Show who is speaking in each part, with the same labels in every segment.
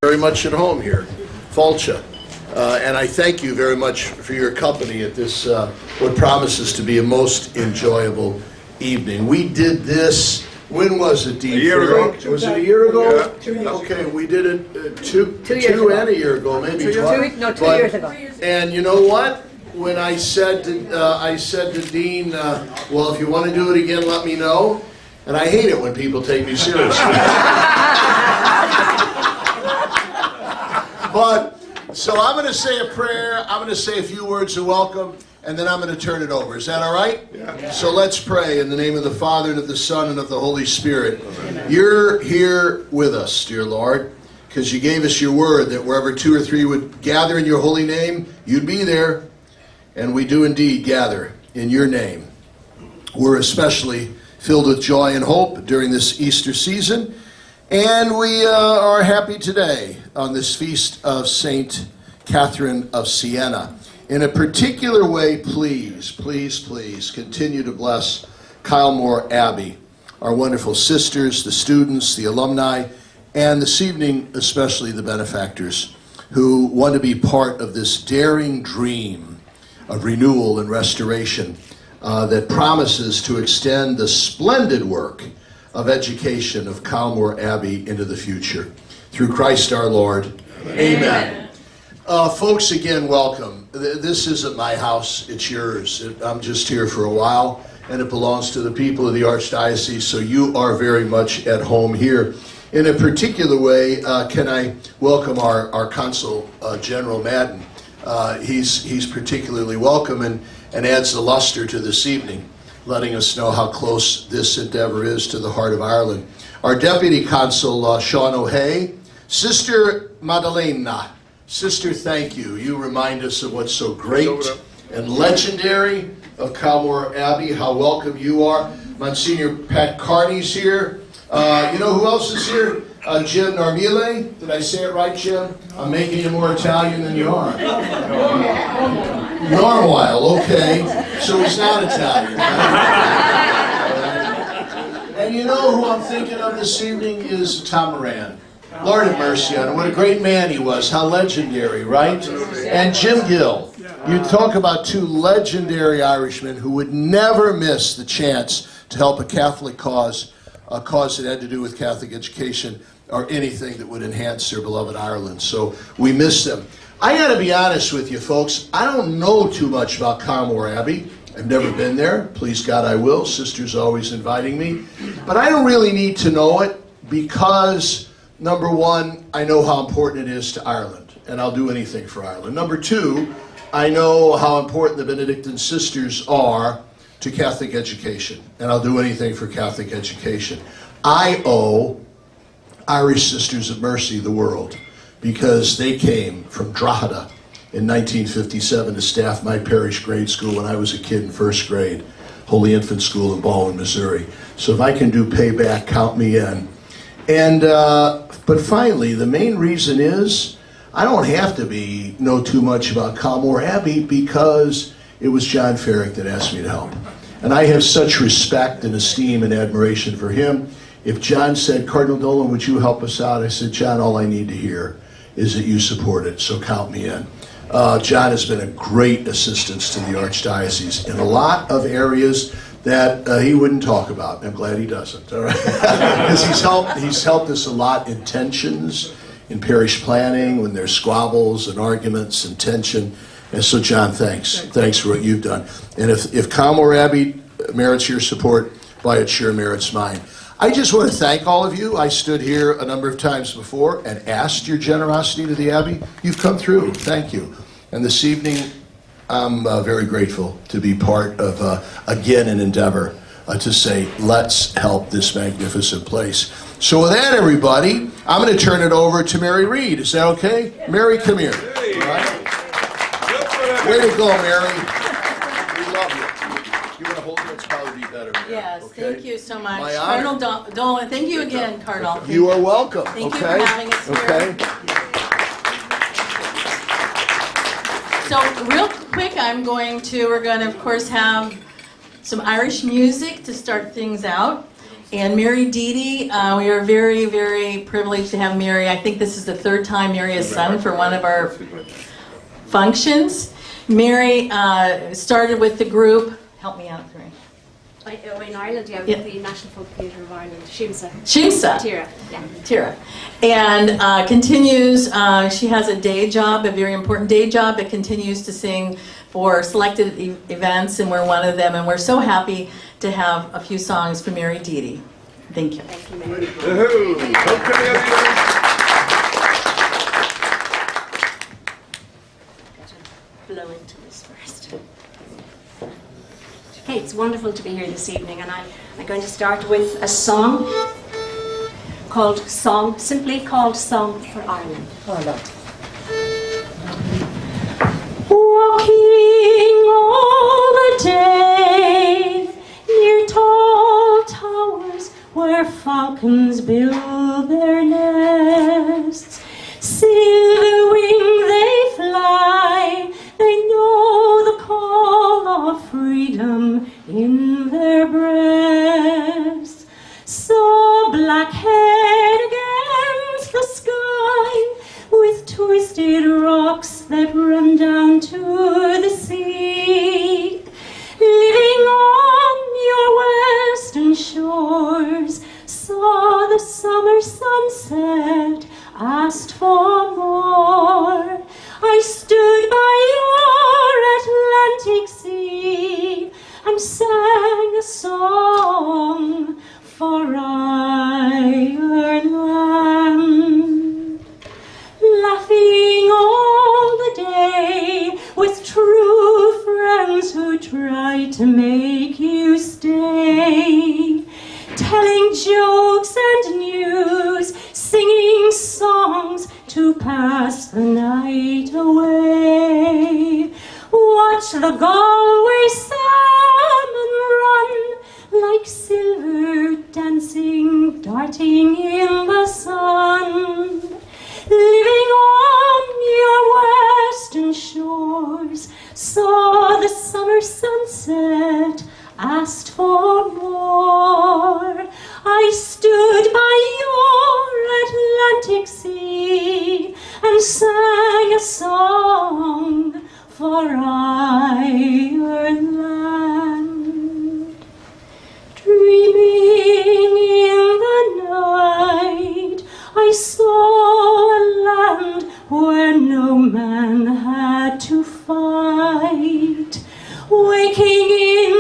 Speaker 1: very much at home here, Fulcha. And I thank you very much for your company at this, what promises to be a most enjoyable evening. We did this, when was it, Dean?
Speaker 2: A year ago.
Speaker 1: Was it a year ago?
Speaker 2: Yeah.
Speaker 3: 2 years
Speaker 1: Okay, we did it two
Speaker 3: years ago.
Speaker 1: and a year ago, maybe
Speaker 3: 2
Speaker 1: twice.
Speaker 3: years ago.
Speaker 1: And you know what? When I said to Dean, well, if you want to do it again, let me know. And I hate it when people take me seriously. But, so I'm going to say a prayer, I'm going to say a few words of welcome, and then I'm going to turn it over. Is that all right?
Speaker 2: Yeah.
Speaker 1: So let's pray in the name of the Father, and of the Son, and of the Holy Spirit. Amen. You're here with us, dear Lord, because you gave us your word that wherever 2 or 3 would gather in your holy name, you'd be there. And we do indeed gather in your name. We're especially filled with joy and hope during this Easter season. And we are happy today on this feast of Saint Catherine of Siena. In a particular way, please, please, please continue to bless Kylemore Abbey, our wonderful sisters, the students, the alumni, and this evening especially the benefactors who want to be part of this daring dream of renewal and restoration that promises to extend the splendid work of education of Kylemore Abbey into the future. Through Christ our Lord. Amen. Folks, again, welcome. This isn't my house, it's yours. I'm just here for a while, and it belongs to the people of the Archdiocese, so you are very much at home here. In a particular way, can I welcome our Consul, General Madden. He's particularly welcome and adds the luster to this evening, letting us know how close this endeavor is to the heart of Ireland. Our Deputy Consul, Sean O'Hay. Sister Madalena. Sister, thank you. You remind us of what's so great and legendary of Kylemore Abbey, how welcome you are. Monsignor Pat Carney's here. You know who else is here? Jim Normile. Did I say it right, Jim? I'm making you more Italian than you are. Norwile, okay. So he's not Italian. And you know who I'm thinking of this evening is Tom Moran. Lord have mercy on him. What a great man he was. How legendary, right? And Jim Gill. You talk about 2 legendary Irishmen who would never miss the chance to help a Catholic cause, a cause that had to do with Catholic education or anything that would enhance their beloved Ireland. So we miss them. I got to be honest with you, folks. I don't know too much about Kylemore Abbey. I've never been there. Please God, I will. Sister's always inviting me. But I don't really need to know it because, number one, I know how important it is to Ireland, and I'll do anything for Ireland. Number 2, I know how important the Benedictine sisters are to Catholic education, and I'll do anything for Catholic education. I owe Irish Sisters of Mercy the world because they came from Drogheda in 1957 to staff my parish grade school when I was a kid in 1st grade, Holy Infant School in Baldwin, Missouri. So if I can do payback, count me in. And but finally, the main reason is I don't have to know too much about Kylemore Abbey because it was John Farrick that asked me to help. And I have such respect and esteem and admiration for him. If John said, Cardinal Dolan, would you help us out? I said, John, all I need to hear is that you support it, so count me in. John has been a great assistance to the Archdiocese in a lot of areas that he wouldn't talk about. I'm glad he doesn't, all right? Because he's helped us a lot in tensions, in parish planning, when there's squabbles and arguments and tension. And so, John, thanks. Thanks for what you've done. And if Kylemore Abbey merits your support, why it sure merits mine. I just want to thank all of you. I stood here a number of times before and asked your generosity to the Abbey. You've come through. Thank you. And this evening, I'm very grateful to be part of, again, an endeavor to say, let's help this magnificent place. So with that, everybody, I'm going to turn it over to Mary Reed. Is that okay? Mary, come here. All right? Way to go, Mary. We love you. You want to hold it? It's probably be better. Mary.
Speaker 4: Yes,
Speaker 1: okay?
Speaker 4: Thank you so much.
Speaker 1: My honor.
Speaker 4: Cardinal Dolan, thank you again, Cardinal.
Speaker 1: You are welcome.
Speaker 4: Thank
Speaker 1: okay?
Speaker 4: you for having us here.
Speaker 1: Okay.
Speaker 4: So real quick, we're going to, of course, have some Irish music to start things out. And Mary Dede, we are very, very privileged to have Mary. I think this is the third time Mary has sung for one of our functions. Mary started with the group. Help me out, Mary.
Speaker 2: In Ireland, yeah, with the National Folk Theatre of Ireland, Shimsa. Tira, yeah.
Speaker 4: Tira. And continues, she has a day job, a very important day job, but continues to sing for selected events, and we're one of them. And we're so happy to have a few songs from Mary Dede. Thank you.
Speaker 2: Thank you, Mary. Blow into this first. Okay, it's wonderful to be here this evening, and I'm going to start with a song simply called Song for Ireland. Walking all the day near tall towers where falcons build their nests, silver wing they fly, they know the call of freedom in their breasts. So black-head against the sky, with twisted rocks that run down to the sea, living on your western shores, saw the summer sunset, asked for more. I stood by your Atlantic sea and sang a song for Ireland, laughing all the day with true friends who try to make you stay, telling jokes and news, singing songs to pass the night away. Watch the Galway salmon run like silver dancing, darting in the sun, living on your western shores, saw the summer sunset, asked for more. I stood by your Atlantic sea and sang a song for Ireland, dreaming in the night. I saw a land where no man had to fight. Waking in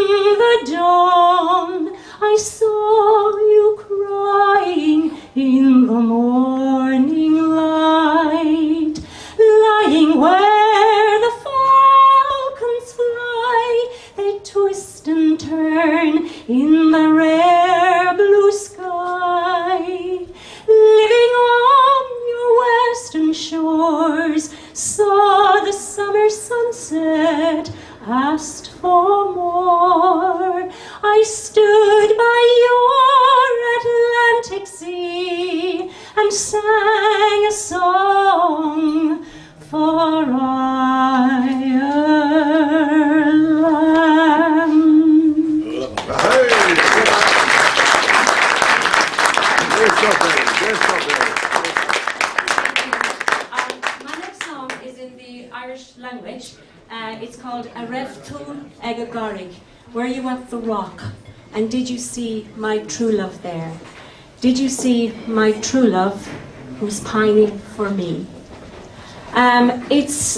Speaker 2: the dawn, I saw you crying in the morning light, lying where the falcons fly. They twist and turn in the rare blue sky, living on your western shores, saw the summer sunset, asked for more. I stood by your Atlantic sea and sang a song for My next song is in the Irish language. It's called A Rev Tu Egagarig, Where You Want the Rock. And did you see my true love there? Did you see my true love who's pining for me? It's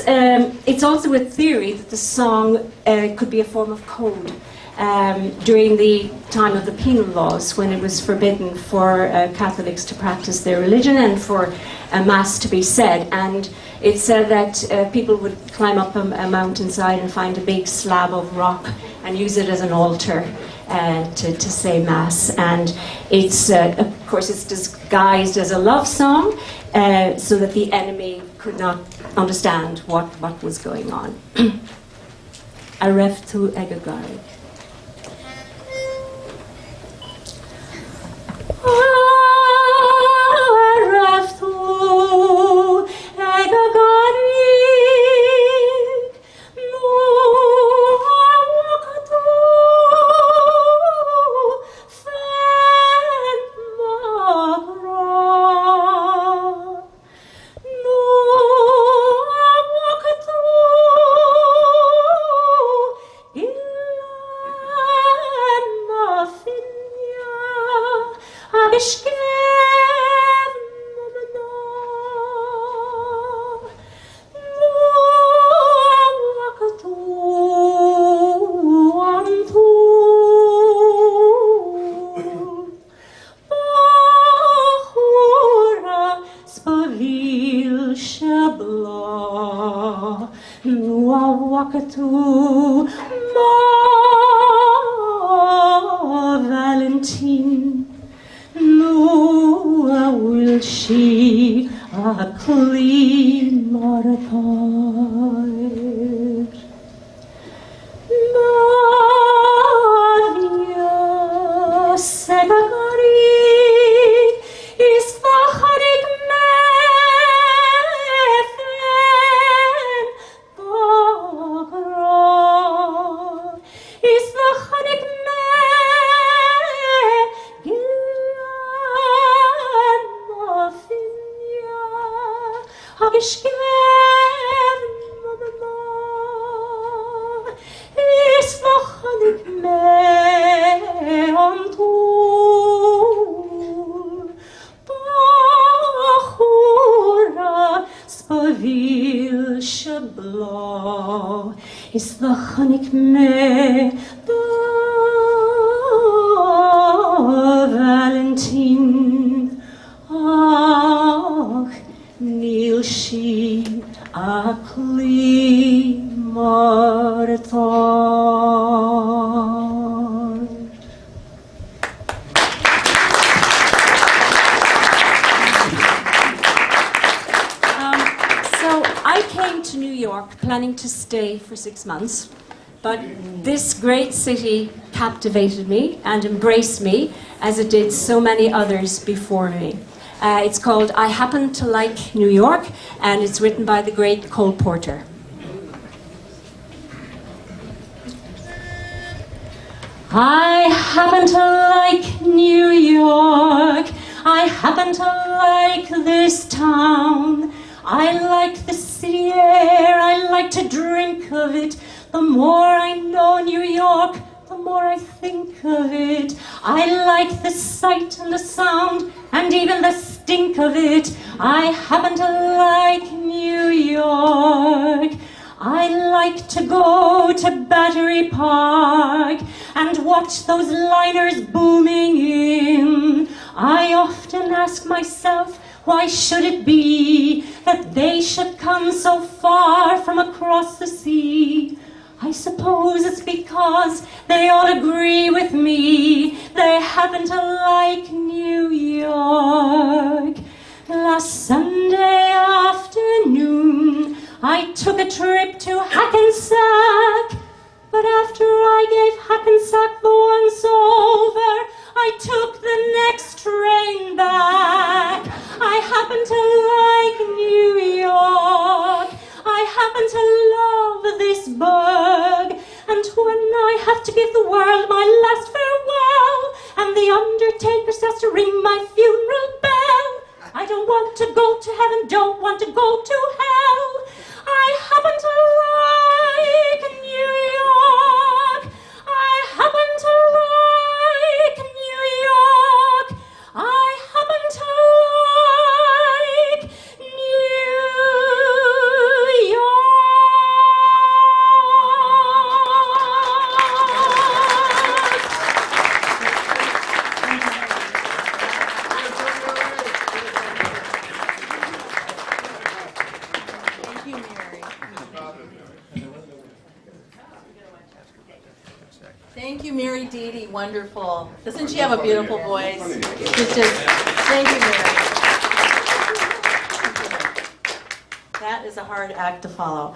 Speaker 2: also a theory that the song could be a form of code during the time of the penal laws, when it was forbidden for Catholics to practice their religion and for a mass to be said. And it said that people would climb up a mountainside and find a big slab of rock and use it as an altar to say mass. And it's, of course, it's disguised as a love song so that the enemy could not understand what was going on. A Rev Tu Egagarig. Nua wakatu ma Valentine. Nua will she a clean marapar. Mavia segagari is the harik mefen bagra is the harik mefen mafinya hagishkev mama is the harik meantur Bachura spavil shabla is the chanik me da Valentine ach nil shi akli martar. So I came to New York planning to stay for 6 months, but this great city captivated me and embraced me as it did so many others before me. It's called I Happen to Like New York, and it's written by the great Cole Porter. I happen to like New York. I happen to like this town. I like the city air. I like to drink of it. The more I know New York, the more I think of it. I like the sight and the sound and even the stink of it. I happen to like New York. I like to go to Battery Park and watch those liners booming in. I often ask myself, why should it be that they should come so far from across the sea? I suppose it's because they all agree with me. They happen to like New York. Last Sunday afternoon, I took a trip to Hackensack. But after I gave Hackensack the once over, I took the next train back. I happen to like New York. I happen to love this burg. And when I have to give the world my last farewell, and the undertaker starts to ring my funeral bell, I don't want to go to heaven, don't want to go to hell. I happen to like New York. I happen to like New York. I happen to like New York.
Speaker 4: Thank you, Mary. Thank you, Mary Dede. Wonderful. Doesn't she have a beautiful voice? She's just, thank you, Mary. That is a hard act to follow.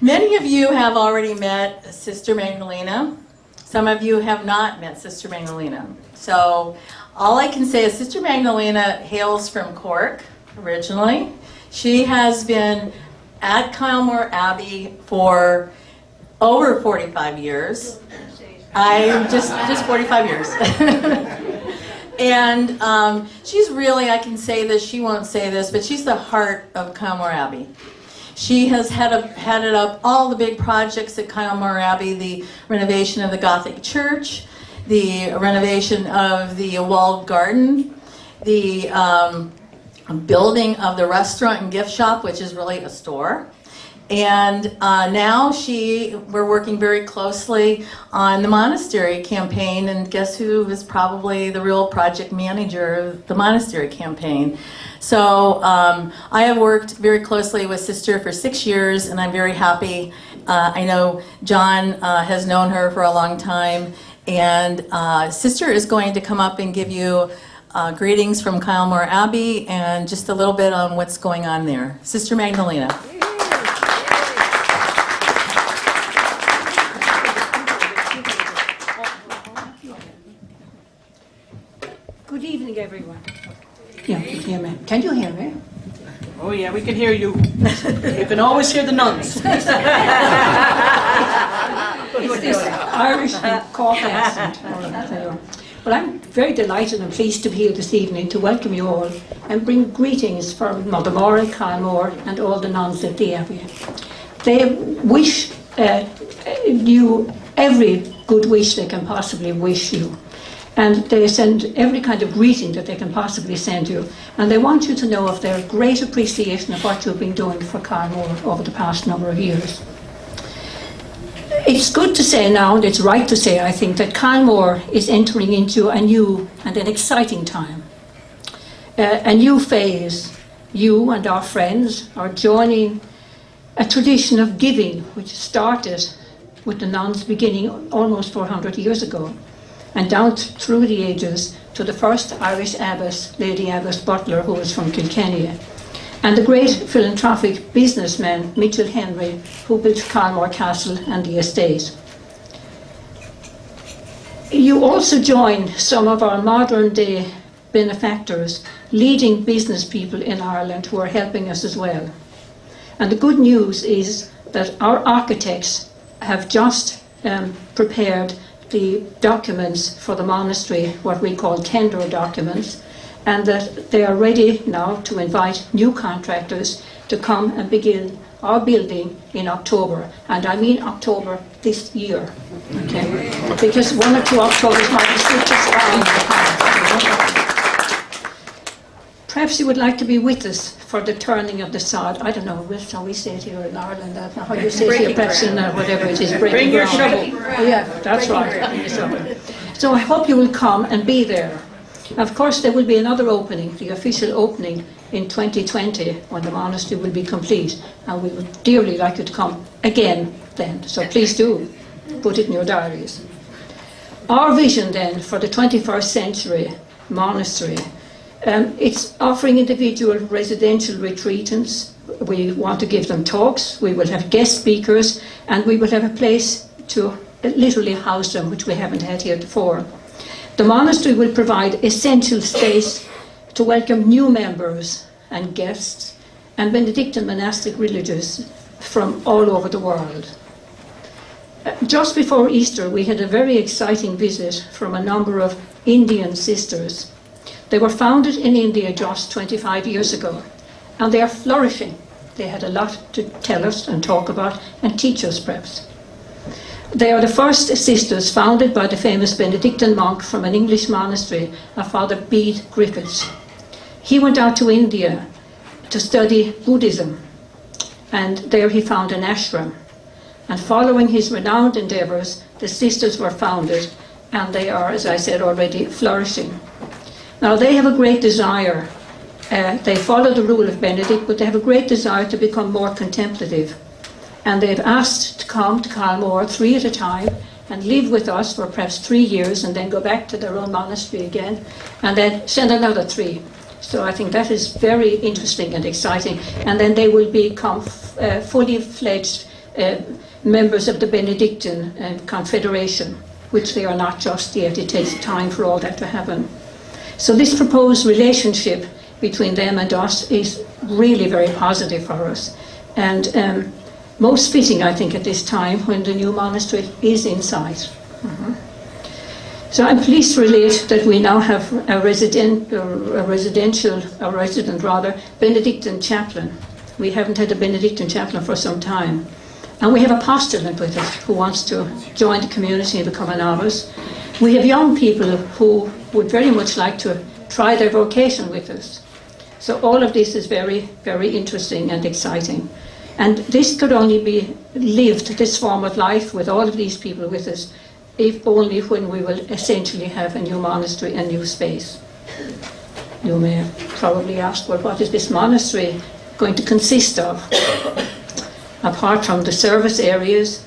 Speaker 4: Many of you have already met Sister Magdalena. Some of you have not met Sister Magdalena. So all I can say is Sister Magdalena hails from Cork originally. She has been at Kylemore Abbey for over 45 years. Just 45 years. And she's really, I can say this, she won't say this, but she's the heart of Kylemore Abbey. She has headed up all the big projects at Kylemore Abbey, the renovation of the Gothic church, the renovation of the walled garden, the building of the restaurant and gift shop, which is really a store. And now we're working very closely on the Monastery campaign, and guess who is probably the real project manager of the Monastery campaign? So I have worked very closely with Sister for 6 years, and I'm very happy. I know John has known her for a long time, and Sister is going to come up and give you greetings from Kylemore Abbey and just a little bit on what's going on there. Sister Magdalena.
Speaker 3: Good evening, everyone. Yeah, you can hear me. Can you hear me?
Speaker 5: Oh yeah, we can hear you. You can always hear the nuns.
Speaker 3: It's this Irish Cork accent. Well, I'm very delighted and pleased to be here this evening to welcome you all and bring greetings from Mother Mora, Kylemore, and all the nuns of the area. They wish you every good wish they can possibly wish you. And they send every kind of greeting that they can possibly send you. And they want you to know of their great appreciation of what you've been doing for Kylemore over the past number of years. It's good to say now, and it's right to say, I think, that Kylemore is entering into a new and an exciting time. A new phase. You and our friends are joining a tradition of giving, which started with the nuns beginning almost 400 years ago, and down through the ages to the first Irish abbess, Lady Abbess Butler, who was from Kilkenny, and the great philanthropic businessman Mitchell Henry, who built Kylemore Castle and the estate. You also join some of our modern day benefactors, leading business people in Ireland who are helping us as well. And the good news is that our architects have just prepared the documents for the monastery, what we call tender documents, and that they are ready now to invite new contractors to come and begin our building in October. And I mean October this year, okay? Because 1 or 2 Octobers might be switches around the past. Perhaps you would like to be with us for the turning of the sod. I don't know, that's how we say it here in Ireland. I don't know how you say it here, perhaps in whatever it is.
Speaker 5: Bring your shovel.
Speaker 3: Oh, yeah, that's right. So I hope you will come and be there. Of course, there will be another opening, the official opening in 2020, when the monastery will be complete. And we would dearly like you to come again then. So please do put it in your diaries. Our vision then for the 21st century monastery, it's offering individual residential retreatants. We want to give them talks, we will have guest speakers, and we will have a place to literally house them, which we haven't had here before. The monastery will provide essential space to welcome new members and guests and Benedictine monastic religious from all over the world. Just before Easter, we had a very exciting visit from a number of Indian sisters. They were founded in India just 25 years ago, and they are flourishing. They had a lot to tell us and talk about and teach us, perhaps. They are the first sisters founded by the famous Benedictine monk from an English monastery, Father Bede Griffiths. He went out to India to study Buddhism, and there he found an ashram. And following his renowned endeavours, the sisters were founded, and they are, as I said already, flourishing. Now, they have a great desire. They follow the rule of Benedict, but they have a great desire to become more contemplative. And they've asked to come to Kylemore 3 at a time and live with us for perhaps 3 years and then go back to their own monastery again and then send another 3. So I think that is very interesting and exciting. And then they will become fully fledged members of the Benedictine Confederation, which they are not just yet. It takes time for all that to happen. So this proposed relationship between them and us is really very positive for us. And most fitting, I think, at this time when the new monastery is in sight. So I'm pleased to relate that we now have a resident Benedictine chaplain. We haven't had a Benedictine chaplain for some time. And we have a postulant with us who wants to join the community and become a novice. We have young people who would very much like to try their vocation with us. So all of this is very, very interesting and exciting. And this could only be lived, this form of life, with all of these people with us, if only when we will essentially have a new monastery, a new space. You may probably ask, well, what is this monastery going to consist of? Apart from the service areas,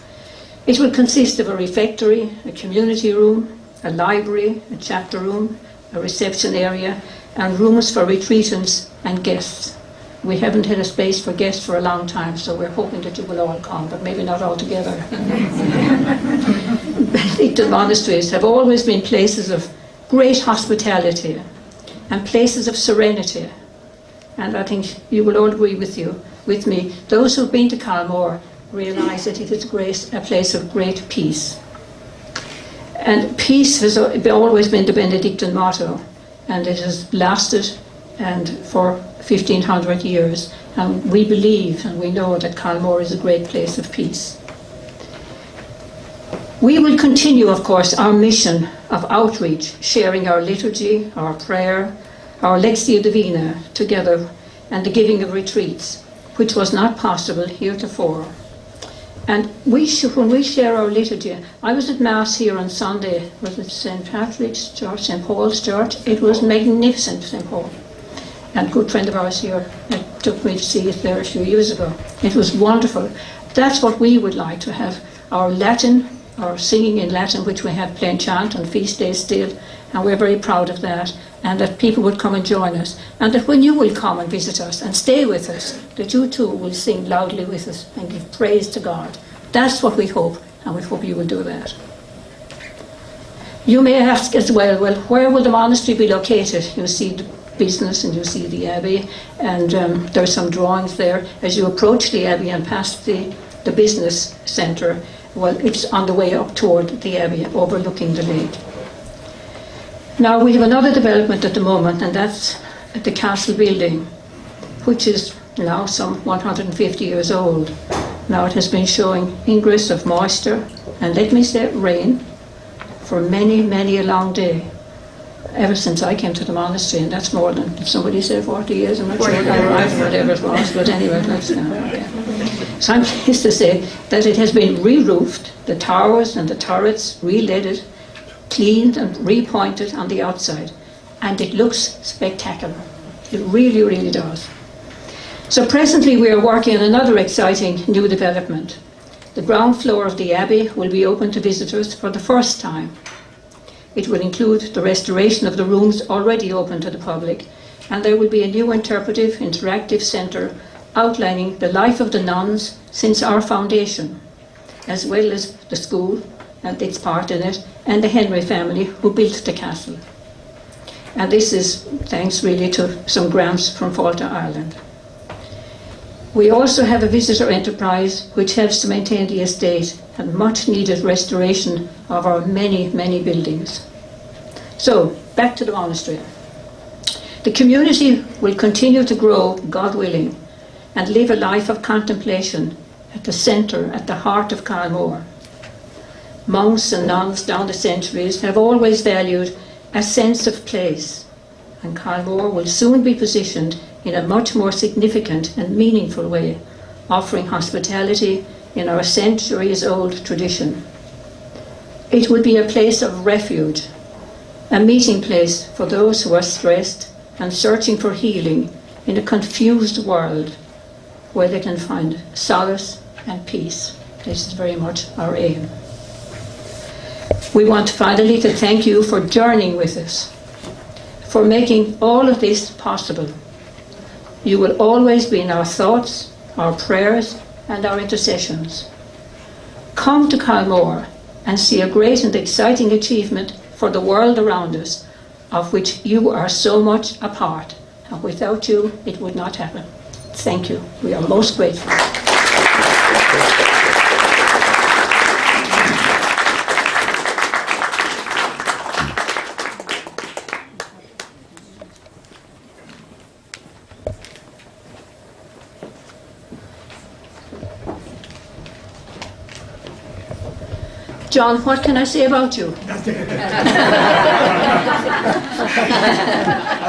Speaker 3: it will consist of a refectory, a community room, a library, a chapter room, a reception area, and rooms for retreatants and guests. We haven't had a space for guests for a long time, so we're hoping that you will all come, but maybe not all together. Benedictine monasteries have always been places of great hospitality and places of serenity. And I think you will all agree with me. Those who've been to Calmore realise that it is a place of great peace. And peace has always been the Benedictine motto, and it has lasted for 1500 years. And we believe and we know that Calmore is a great place of peace. We will continue, of course, our mission of outreach, sharing our liturgy, our prayer, our Lectio Divina together, and the giving of retreats, which was not possible heretofore. And when we share our liturgy, I was at Mass here on Sunday, was it St. Patrick's Church, St. Paul's Church? It was magnificent, St. Paul. And a good friend of ours here took me to see it there a few years ago. It was wonderful. That's what we would like to have, our Latin, our singing in Latin, which we have plain chant on feast days still, and we're very proud of that, and that people would come and join us, and that when you will come and visit us and stay with us, that you too will sing loudly with us and give praise to God. That's what we hope, and we hope you will do that. You may ask as well, where will the monastery be located? You see the business and you see the abbey, and there are some drawings there. As you approach the abbey and past the business centre, well, it's on the way up toward the abbey, overlooking the lake. Now we have another development at the moment, and that's the castle building, which is now some 150 years old. Now it has been showing ingress of moisture, and let me say rain, for many, many a long day. Ever since I came to the monastery, and that's more than, did somebody say 40 years? I'm not sure, whatever it was, but anyway, that's okay. So I'm pleased to say that it has been re-roofed, the towers and the turrets re-leaded, cleaned and repointed on the outside, and it looks spectacular. It really, really does. So presently we are working on another exciting new development. The ground floor of the Abbey will be open to visitors for the first time. It will include the restoration of the rooms already open to the public, and there will be a new interpretive, interactive centre outlining the life of the nuns since our foundation, as well as the school and its part in it, and the Henry family who built the castle. And this is thanks really to some grants from Fáilte Ireland. We also have a visitor enterprise which helps to maintain the estate and much needed restoration of our many, many buildings. So, back to the monastery. The community will continue to grow, God willing, and live a life of contemplation at the centre, at the heart of Calmore. Monks and nuns down the centuries have always valued a sense of place, and Calmore will soon be positioned in a much more significant and meaningful way, offering hospitality in our centuries-old tradition. It will be a place of refuge, a meeting place for those who are stressed and searching for healing in a confused world where they can find solace and peace. This is very much our aim. We want finally to thank you for journeying with us, for making all of this possible. You will always be in our thoughts, our prayers, and our intercessions. Come to Calmore and see a great and exciting achievement for the world around us, of which you are so much a part, and without you it would not happen. Thank you. We are most grateful. John, what can I say about you?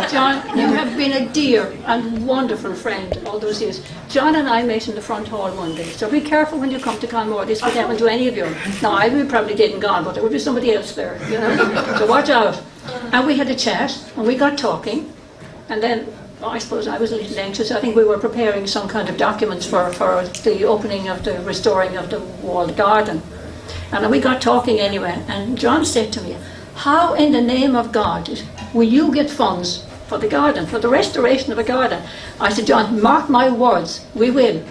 Speaker 3: John, you have been a dear and wonderful friend all those years. John and I met in the front hall one day, so be careful when you come to Conmore. This could happen to any of you. Now, I would probably dead and gone, but there would be somebody else there, you know, so watch out. And we had a chat, and we got talking, and then I suppose I was a little anxious. I think we were preparing some kind of documents for the opening of the restoring of the walled garden. And we got talking anyway, and John said to me, how in the name of God will you get funds for the garden, for the restoration of a garden? I said, John, mark my words, we will.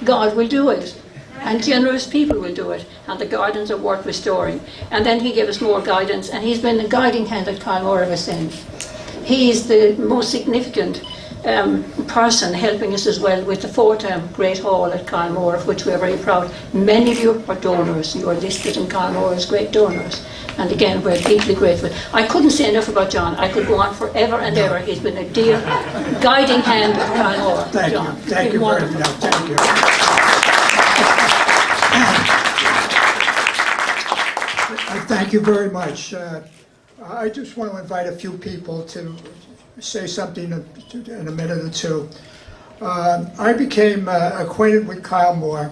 Speaker 3: God will do it. And generous people will do it. And the gardens are worth restoring. And then he gave us more guidance, and he's been a guiding hand at Conmore ever since. He's the most significant person helping us as well with the fourth Great Hall at Conmore, of which we are very proud. Many of you are donors. You are listed in Conmore as great donors. And again, we're deeply grateful. I couldn't say enough about John. I could go on forever and ever. He's been a dear guiding hand at Conmore.
Speaker 6: Thank
Speaker 3: John.
Speaker 6: you. Thank you very much. Thank you. Thank you very much. I just want to invite a few people to say something in a minute or two. I became acquainted with Kyle Moore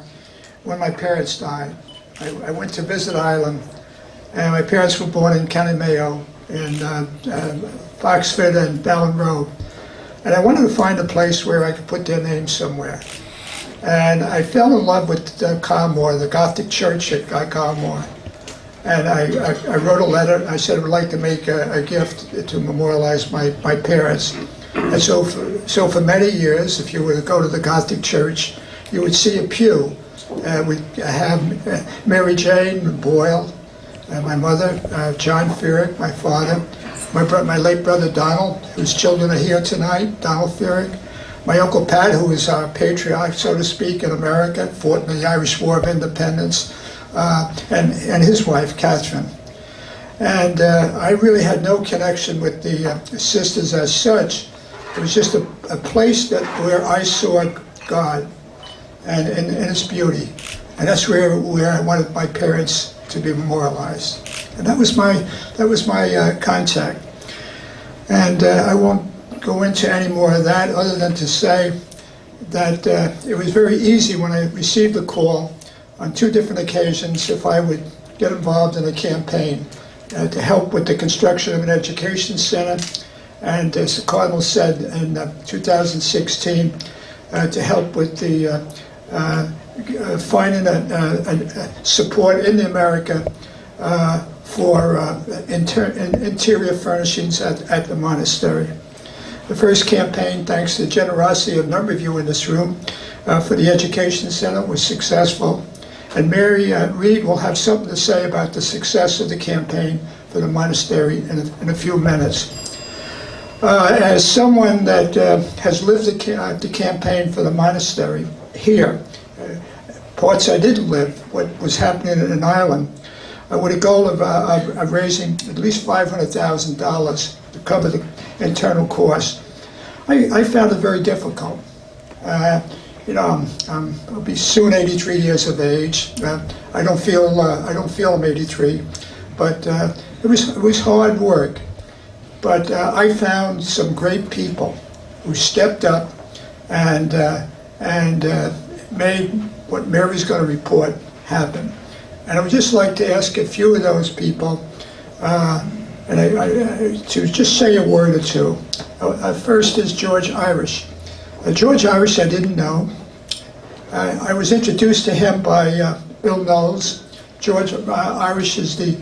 Speaker 6: when my parents died. I went to visit Ireland, and my parents were born in County Mayo, in Foxford and Ballon Road. And I wanted to find a place where I could put their names somewhere. And I fell in love with Kyle Moore, the Gothic church at Kyle Moore. And I wrote a letter. I said I would like to make a gift to memorialize my parents. And so for many years, if you were to go to the Gothic church, you would see a pew. We have Mary Jane Boyle, my mother, John Fearick, my father, my late brother Donald, whose children are here tonight, Donald Fearick, my Uncle Pat, who is our patriarch, so to speak, in America, fought in the Irish War of Independence, and his wife, Catherine. And I really had no connection with the sisters as such. It was just a place where I saw God and its beauty. And that's where I wanted my parents to be memorialized. And that was my contact. And I won't go into any more of that other than to say that it was very easy when I received the call on 2 different occasions if I would get involved in a campaign to help with the construction of an education center, and as the Cardinal said in 2016, to help with the finding a support in America for interior furnishings at the monastery. The first campaign, thanks to the generosity of a number of you in this room, for the education center was successful. And Mary Reed will have something to say about the success of the campaign for the monastery in a few minutes. As someone that has lived the campaign for the monastery here, parts I didn't live, what was happening in Ireland, with a goal of raising at least $500,000 to cover the internal costs, I found it very difficult. I'll be soon 83 years of age. I don't feel I'm 83, but it was hard work. But I found some great people who stepped up and made what Mary's going to report happen. And I would just like to ask a few of those people to just say a word or two. First is George Irish. George Irish I didn't know. I was introduced to him by Bill Knowles. George Irish is the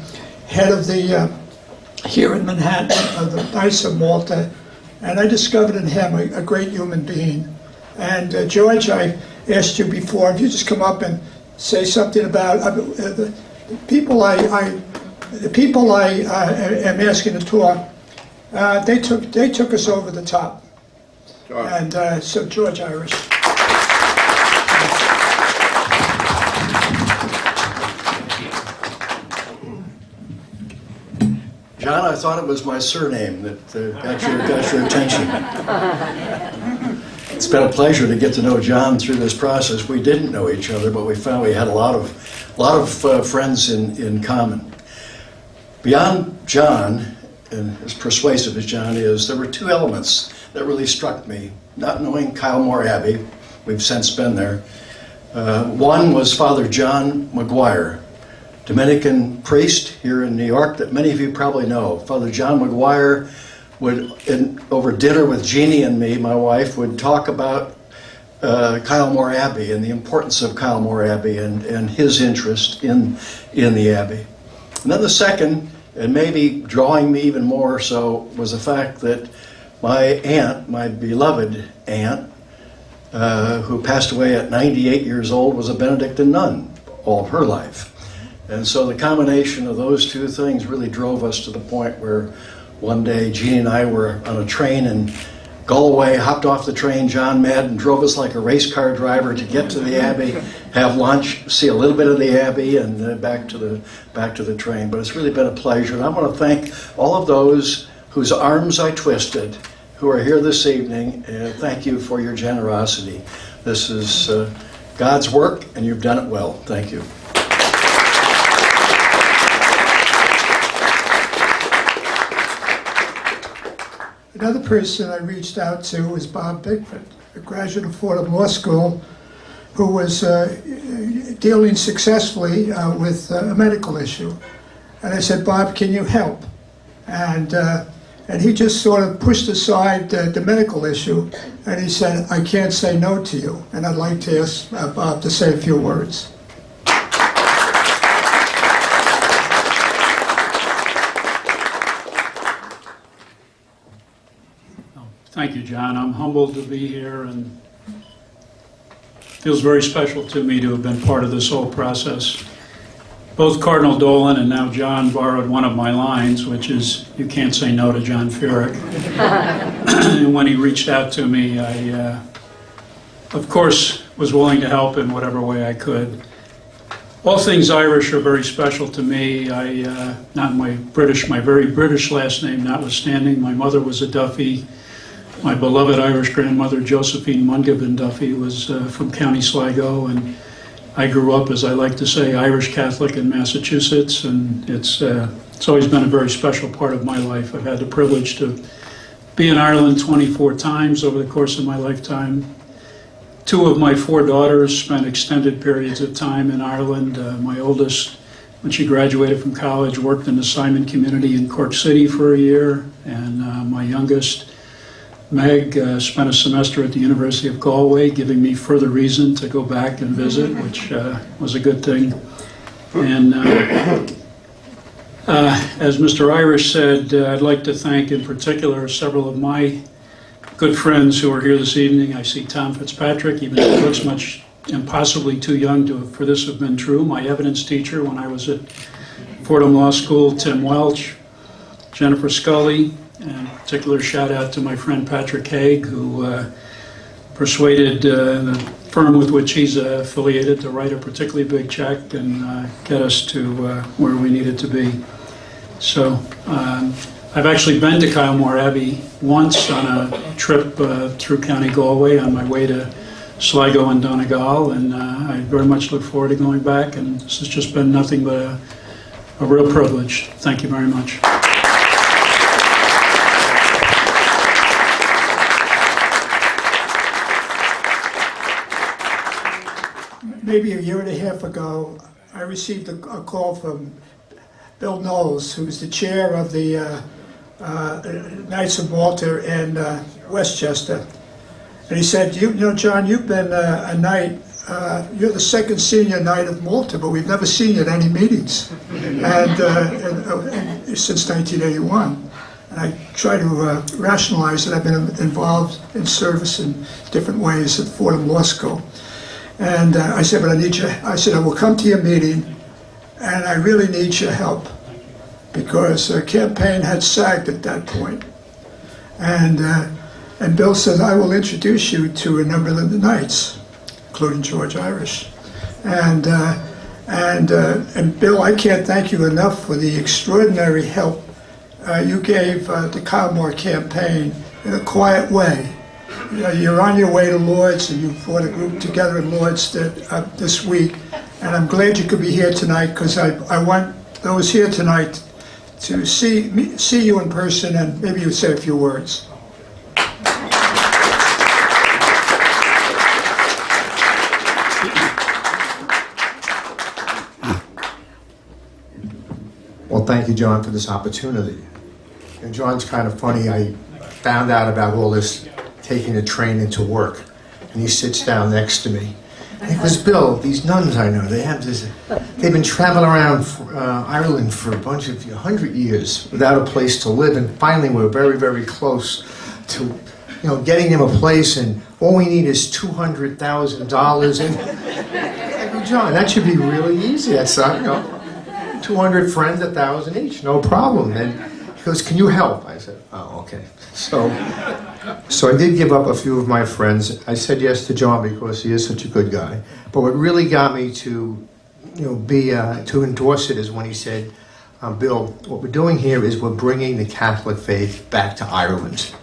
Speaker 6: head of the, here in Manhattan, of the Knights of Malta, and I discovered in him a great human being. And George, I asked you before, if you just come up and say something about the people I am asking to talk. They took us over the top. Sure. And so George Irish.
Speaker 7: John, I thought it was my surname that got your attention. It's been a pleasure to get to know John through this process. We didn't know each other, but we found we had a lot of friends in common. Beyond John, and as persuasive as John is, there were two elements that really struck me. Not knowing Kylemore Abbey, we've since been there. One was Father John McGuire, Dominican priest here in New York that many of you probably know. Father John McGuire would, over dinner with Jeannie and me, my wife, would talk about Kylemore Abbey and the importance of Kylemore Abbey and his interest in the Abbey. And then the second, and maybe drawing me even more so, was the fact that my aunt, my beloved aunt, who passed away at 98 years old, was a Benedictine nun all of her life. And so the combination of those two things really drove us to the point where one day Jeannie and I were on a train in Galway, hopped off the train, John Madden drove us like a race car driver to get to the Abbey, have lunch, see a little bit of the Abbey, and then back to the train. But it's really been a pleasure, and I want to thank all of those whose arms I twisted, who are here this evening, and thank you for your generosity. This is God's work, and you've done it well. Thank you.
Speaker 6: Another person I reached out to was Bob Bigford, a graduate of Fordham Law School, who was dealing successfully with a medical issue. And I said, Bob, can you help? And he just sort of pushed aside the medical issue, and he said, I can't say no to you. And I'd like to ask Bob to say a few words.
Speaker 8: Thank you, John. I'm humbled to be here, and it feels very special to me to have been part of this whole process. Both Cardinal Dolan and now John borrowed one of my lines, which is, you can't say no to John Furyk. And when he reached out to me, I, of course, was willing to help in whatever way I could. All things Irish are very special to me. Not my very British last name notwithstanding. My mother was a Duffy. My beloved Irish grandmother, Josephine Mungavin Duffy, was from County Sligo, and I grew up, as I like to say, Irish Catholic in Massachusetts, and it's always been a very special part of my life. I've had the privilege to be in Ireland 24 times over the course of my lifetime. 2 of my 4 daughters spent extended periods of time in Ireland. My oldest, when she graduated from college, worked in the Simon community in Cork City for a year, and my youngest, Meg, spent a semester at the University of Galway, giving me further reason to go back and visit, which was a good thing. And as Mr. Irish said, I'd like to thank in particular several of my good friends who are here this evening. I see Tom Fitzpatrick, even though he looks much impossibly too young for this to have been true. My evidence teacher when I was at Fordham Law School, Tim Welch, Jennifer Scully, and a particular shout out to my friend Patrick Haig, who persuaded the firm with which he's affiliated to write a particularly big check and get us to where we needed to be. So I've actually been to Kylemore Abbey once on a trip through County Galway on my way to Sligo and Donegal, and I very much look forward to going back, and this has just been nothing but a real privilege. Thank you very much.
Speaker 6: Maybe a year and a half ago, I received a call from Bill Knowles, who's the chair of the Knights of Malta in Westchester. And he said, you know, John, you've been a knight, you're the second senior knight of Malta, but we've never seen you at any meetings and since 1981. And I try to rationalize that I've been involved in service in different ways at Fordham Law School. And I said, but I need you. I said, I will come to your meeting, and I really need your help, because the campaign had sagged at that point. And Bill said, I will introduce you to a number of the knights, including George Irish. And Bill, I can't thank you enough for the extraordinary help you gave the Kylemore campaign in a quiet way. you're on your way to Lord's, and you brought a group together in Lord's this week. And I'm glad you could be here tonight, because I want those here tonight to see you in person, and maybe you say a few words.
Speaker 9: Well, thank you, John, for this opportunity. And John's kind of funny. I found out about all this taking a train into work, and he sits down next to me. And he goes, Bill, these nuns I know, they've been traveling around Ireland for a bunch of 100 years without a place to live, and finally we're very, very close to, getting them a place, and all we need is $200,000. And I go, John, that should be really easy. That's 200 friends, 1,000 each, no problem. And he goes, can you help? I said, oh, okay. So I did give up a few of my friends. I said yes to John because he is such a good guy. But what really got me to, to endorse it is when he said, Bill, what we're doing here is we're bringing the Catholic faith back to Ireland.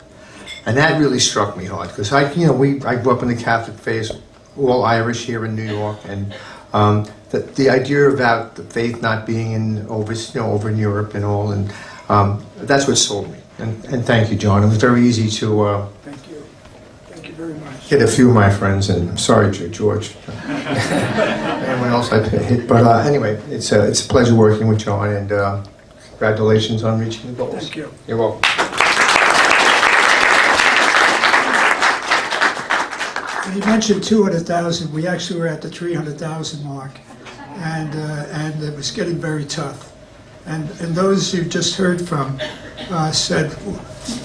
Speaker 9: And that really struck me hard, because I grew up in the Catholic faith, all Irish here in New York, and the idea about the faith not being over in Europe and all, and that's what sold me. And thank you, John. It was very easy to
Speaker 6: Thank you very much.
Speaker 9: hit a few of my friends, and I'm sorry, George. Anyone else I hit, but anyway, it's a pleasure working with John, and congratulations on reaching the goals.
Speaker 6: Thank you.
Speaker 9: You're welcome.
Speaker 6: And you mentioned 200,000. We actually were at the 300,000 mark, and it was getting very tough. And those you just heard from said,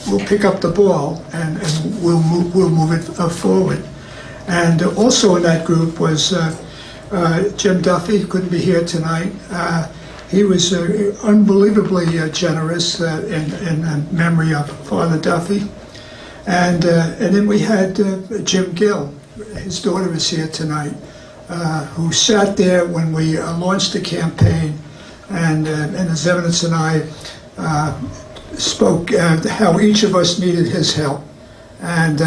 Speaker 6: we'll pick up the ball and we'll move it forward. And also in that group was Jim Duffy, who couldn't be here tonight. He was unbelievably generous in memory of Father Duffy. And then we had Jim Gill. His daughter is here tonight, who sat there when we launched the campaign, and as Evidence and I spoke how each of us needed his help. And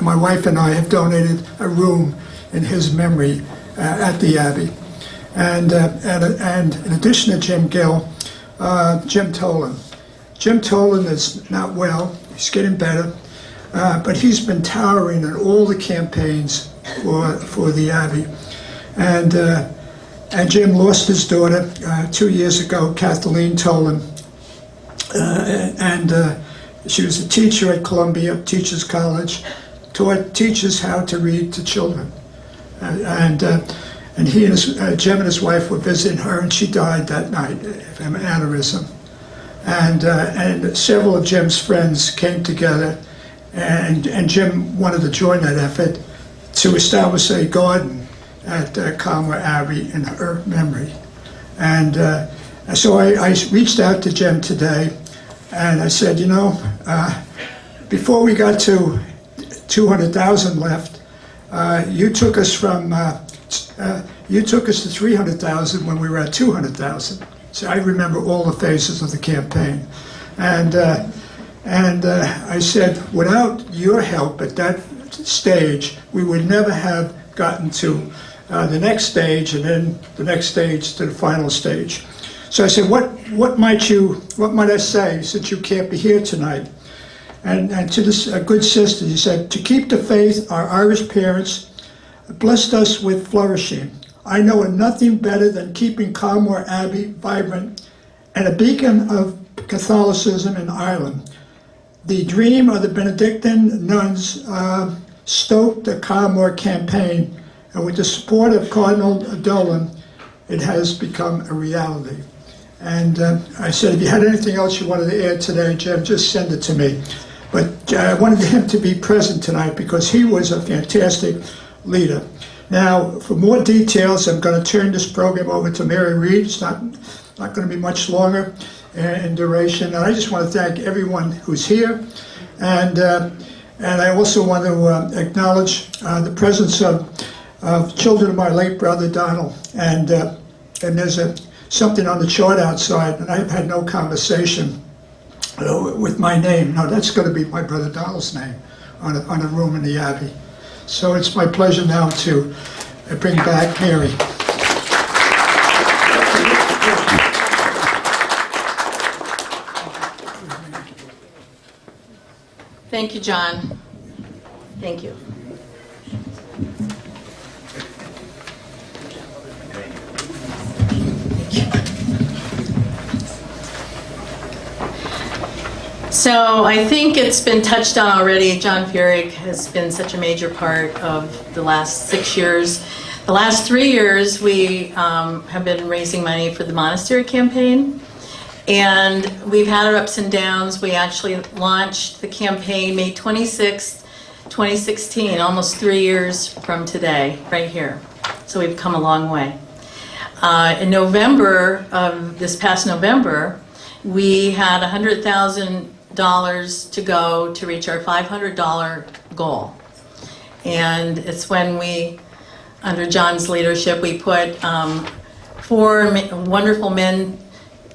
Speaker 6: my wife and I have donated a room in his memory at the Abbey. And in addition to Jim Gill, Jim Tolan. Jim Tolan is not well. He's getting better. But he's been towering in all the campaigns for the Abbey. And Jim lost his daughter 2 years ago, Kathleen Tolan. And she was a teacher at Columbia Teachers College, taught teachers how to read to children. And he and Jim and his wife were visiting her, and she died that night from an aneurysm. And several of Jim's friends came together. And Jim wanted to join that effort to establish a garden at Calmer Abbey in her memory. And so I reached out to Jim today, and I said, before we got to 200,000 left, you took us to 300,000 when we were at 200,000. So I remember all the phases of the campaign. And I said, without your help at that stage, we would never have gotten to the next stage, and then the next stage to the final stage. So I said, what might I say since you can't be here tonight? And to this good sister, he said, to keep the faith, our Irish parents blessed us with flourishing. I know of nothing better than keeping Calmore Abbey vibrant and a beacon of Catholicism in Ireland. The dream of the Benedictine nuns stoked the Calmore campaign, and with the support of Cardinal Dolan, it has become a reality. And I said, if you had anything else you wanted to add today, Jim, just send it to me. But I wanted him to be present tonight because he was a fantastic leader. Now, for more details, I'm going to turn this program over to Mary Reed. It's not going to be much longer in duration. And I just want to thank everyone who's here. And I also want to acknowledge the presence of children of my late brother, Donald. And there's something on the chart outside, and I've had no conversation with my name. No, that's going to be my brother Donald's name on a room in the Abbey. So it's my pleasure now to bring back Mary.
Speaker 4: Thank you, John. Thank you. So I think it's been touched on already. John Feurig has been such a major part of the last 6 years. The last 3 years, we have been raising money for the Monastery campaign. And we've had our ups and downs. We actually launched the campaign May 26th, 2016, almost 3 years from today, right here. So we've come a long way. In November, this past November, we had $100,000 to go to reach our $500 goal. And it's when we, under John's leadership, we put 4 wonderful men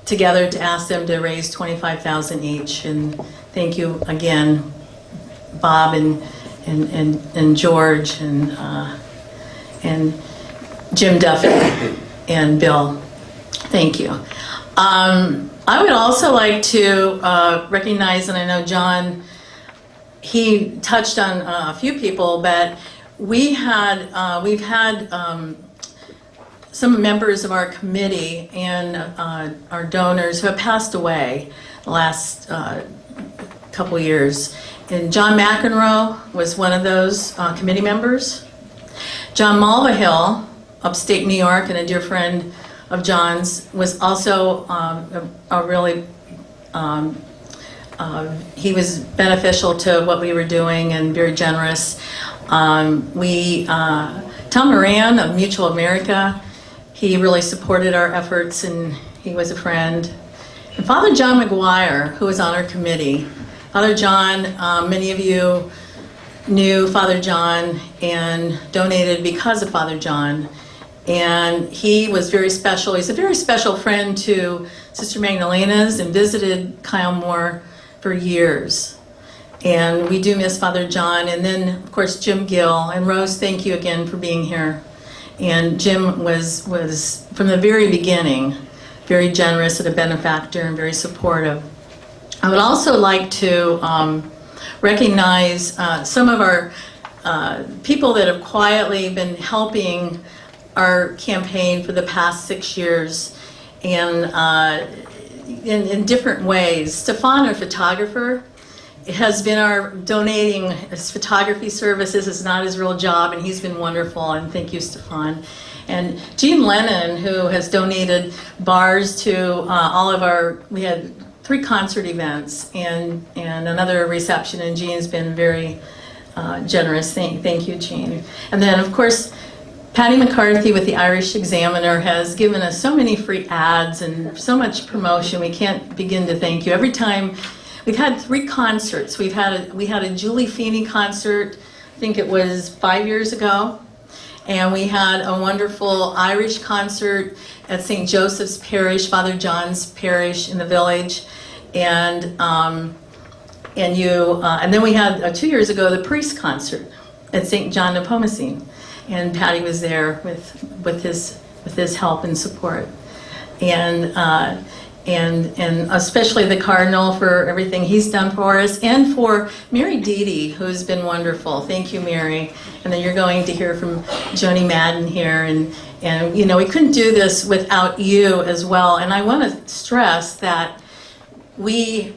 Speaker 4: together to ask them to raise $25,000 each. And thank you again, Bob and George and Jim Duffy and Bill. Thank you. I would also like to recognize, and I know John, he touched on a few people, but we've had some members of our committee and our donors who have passed away the last couple years. And John McEnroe was one of those committee members. John Mulvihill, upstate New York, and a dear friend of John's, was also a really, he was beneficial to what we were doing and very generous. Tom Moran of Mutual America, he really supported our efforts and he was a friend. And Father John McGuire, who was on our committee. Father John, many of you knew Father John and donated because of Father John. And he was very special. He's a very special friend to Sister Magdalena's and visited Kyle Moore for years. And we do miss Father John. And then, of course, Jim Gill. And Rose, thank you again for being here. And Jim was from the very beginning, very generous and a benefactor and very supportive. I would also like to recognize some of our people that have quietly been helping our campaign for the past 6 years and in different ways. Stefan, our photographer, has been our donating his photography services. It's not his real job, and he's been wonderful, and thank you, Stefan. And Gene Lennon, who has donated bars to all of our, we had 3 concert events and another reception, and Gene's been very generous. Thank you, Gene. And then, of course, Patty McCarthy with the Irish Examiner has given us so many free ads and so much promotion. We can't begin to thank you. Every time, we've had 3 concerts. We had a Julie Feeney concert, I think it was 5 years ago. And we had a wonderful Irish concert at St. Joseph's Parish, Father John's Parish in the village. And then we had 2 years ago the priest concert at St. John Nepomucene. And Patty was there with his help and support. And especially the Cardinal for everything he's done for us, and for Mary Deedy, who's been wonderful. Thank you, Mary. And then you're going to hear from Joni Madden here, and you know, we couldn't do this without you as well. And I want to stress that we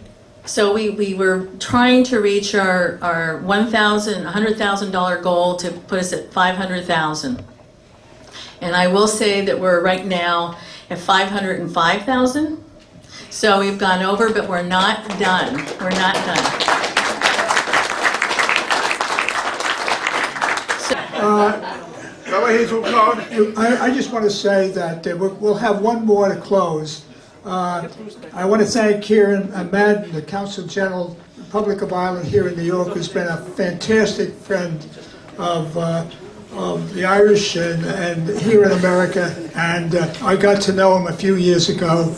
Speaker 4: were trying to reach our $100,000 goal to put us at $500,000. And I will say that we're right now at $505,000. So we've gone over, but we're not done. We're not done.
Speaker 6: I just want to say that we'll have one more to close. I want to thank Ciarán Madden, the Consul General, Republic of Ireland here in New York, who's been a fantastic friend of the Irish and here in America. And I got to know him a few years ago.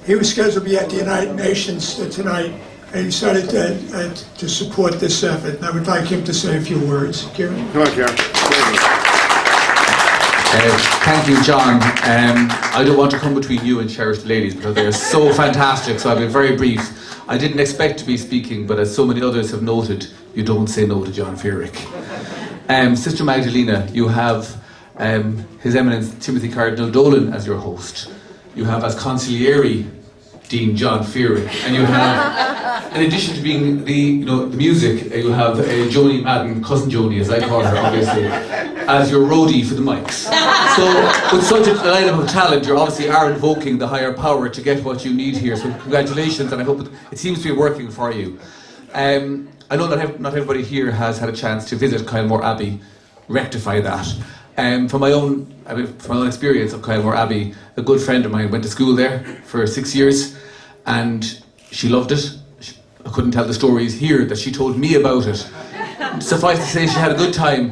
Speaker 6: He was scheduled to be at the United Nations tonight, he decided to support this effort. And I would like him to say a few words. Kieran?
Speaker 10: Come on, Ciarán.
Speaker 11: Thank you, John. I don't want to come between you and Cherish the Ladies because they're so fantastic, so I'll be very brief. I didn't expect to be speaking, but as so many others have noted, you don't say no to John Feerick. Sister Magdalena, you have His Eminence Timothy Cardinal Dolan as your host. You have as consigliere Dean John Feerick, and you have, in addition to being the music, you have Joni Madden, cousin Joni as I call her, obviously, as your roadie for the mics. So with such a lineup of talent, you obviously are invoking the higher power to get what you need here. So congratulations, and I hope it seems to be working for you. I know that not everybody here has had a chance to visit Kylemore Abbey. Rectify that. From my own experience of Kylemore Abbey, a good friend of mine went to school there for 6 years, and she loved it. I couldn't tell the stories here that she told me about it. Suffice to say, she had a good time,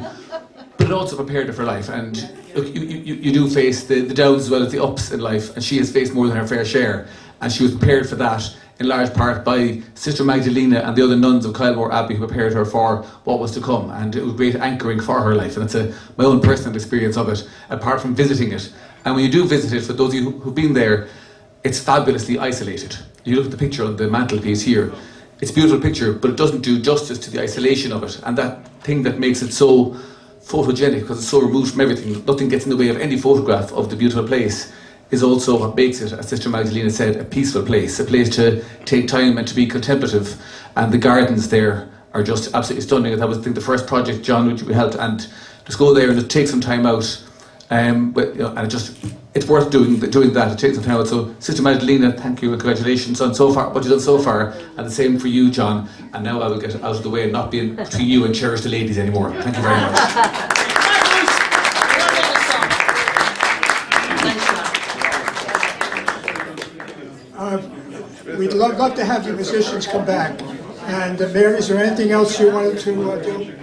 Speaker 11: but it also prepared her for life. And look, you do face the downs as well as the ups in life, and she has faced more than her fair share, and she was prepared for that in large part by Sister Magdalena and the other nuns of Kylemore Abbey who prepared her for what was to come, and it was great anchoring for her life, and it's my own personal experience of it, apart from visiting it. And when you do visit it, for those of you who've been there, it's fabulously isolated. You look at the picture on the mantelpiece here, it's a beautiful picture, but it doesn't do justice to the isolation of it, and that thing that makes it so photogenic, because it's so removed from everything, nothing gets in the way of any photograph of the beautiful place, is also what makes it, as Sister Magdalena said, a peaceful place, a place to take time and to be contemplative. And the gardens there are just absolutely stunning. That was, I think, the first project, John, which we helped, and just go there and just take some time out. And it's worth doing that. It takes some time out. So, Sister Magdalena, thank you and congratulations on so far what you've done so far, and the same for you, John. And now I will get out of the way and not be between you and Cherish the Ladies anymore. Thank you very much.
Speaker 6: We'd love to have the musicians come back. And Mary, is there anything else you wanted to do?